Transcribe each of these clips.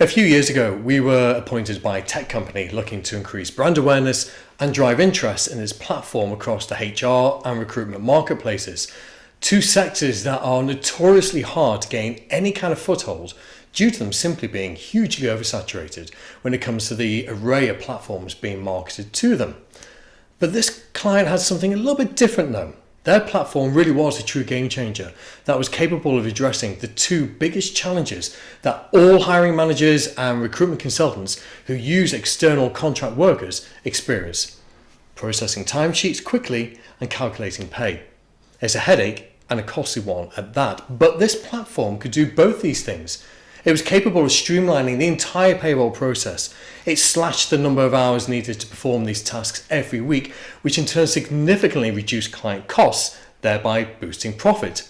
A few years ago, we were appointed by a tech company looking to increase brand awareness and drive interest in its platform across the HR and recruitment marketplaces, two sectors that are notoriously hard to gain any kind of foothold due to them simply being hugely oversaturated when it comes to the array of platforms being marketed to them. But this client had something a little bit different though. Their platform really was a true game changer that was capable of addressing the two biggest challenges that all hiring managers and recruitment consultants who use external contract workers experience: processing timesheets quickly and calculating pay. It's a headache and a costly one at that, but this platform could do both these things. It was capable of streamlining the entire payroll process. It slashed the number of hours needed to perform these tasks every week, which in turn significantly reduced client costs, thereby boosting profit.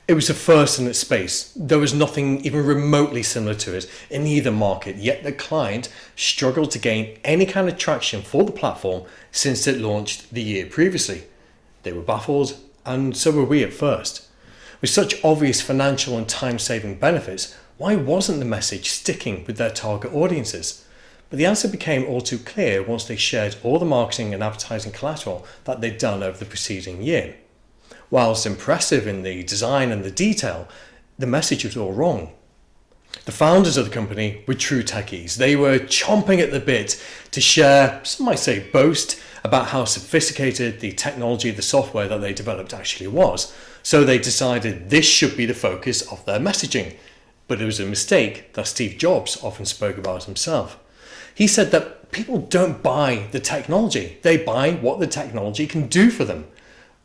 It was the first in its space. There was nothing even remotely similar to it in either market, yet the client struggled to gain any kind of traction for the platform since it launched the year previously. They were baffled, and so were we at first. With such obvious financial and time-saving benefits, why wasn't the message sticking with their target audiences? But the answer became all too clear once they shared all the marketing and advertising collateral that they'd done over the preceding year. Whilst impressive in the design and the detail, the message was all wrong. The founders of the company were true techies. They were chomping at the bit to share, some might say boast, about how sophisticated the technology, the software that they developed actually was. So they decided this should be the focus of their messaging. But it was a mistake that Steve Jobs often spoke about himself. He said that people don't buy the technology, they buy what the technology can do for them.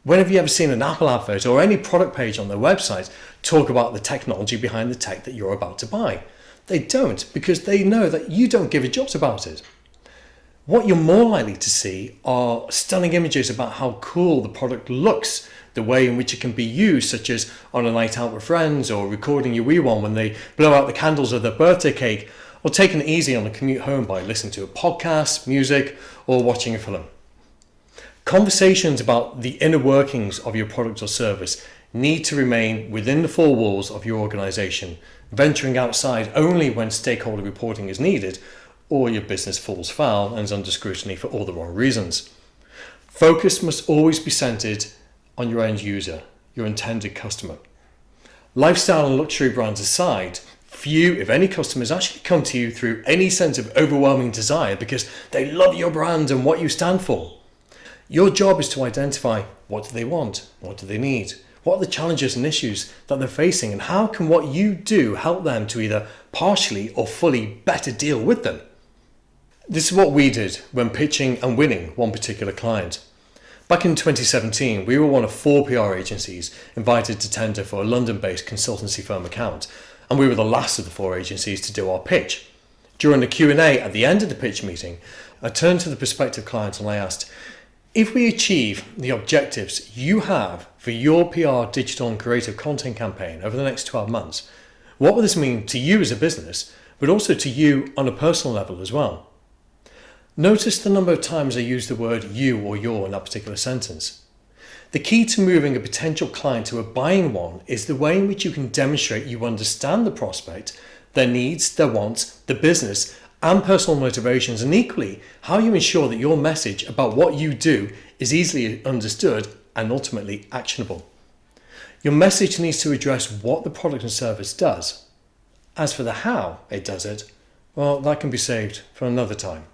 When have you ever seen an Apple advert or any product page on their website talk about the technology behind the tech that you're about to buy? They don't, because they know that you don't give a jot about it. What you're more likely to see are stunning images about how cool the product looks, the way in which it can be used, such as on a night out with friends, or recording your wee one when they blow out the candles of their birthday cake, or taking it easy on the commute home by listening to a podcast, music, or watching a film. Conversations about the inner workings of your product or service need to remain within the four walls of your organization, venturing outside only when stakeholder reporting is needed, or your business falls foul and is under scrutiny for all the wrong reasons. Focus must always be centered on your end user, your intended customer. Lifestyle and luxury brands aside, few, if any, customers actually come to you through any sense of overwhelming desire because they love your brand and what you stand for. Your job is to identify what do they want, what do they need, what are the challenges and issues that they're facing, and how can what you do help them to either partially or fully better deal with them. This is what we did when pitching and winning one particular client. Back in 2017, we were one of 4 PR agencies invited to tender for a London-based consultancy firm account, and we were the last of the 4 agencies to do our pitch. During the Q&A at the end of the pitch meeting, I turned to the prospective client and I asked, if we achieve the objectives you have for your PR, digital and creative content campaign over the next 12 months, what will this mean to you as a business, but also to you on a personal level as well? Notice the number of times I use the word you or your in that particular sentence. The key to moving a potential client to a buying one is the way in which you can demonstrate you understand the prospect, their needs, their wants, the business and personal motivations, and equally how you ensure that your message about what you do is easily understood and ultimately actionable. Your message needs to address what the product and service does. As for the how it does it, well, that can be saved for another time.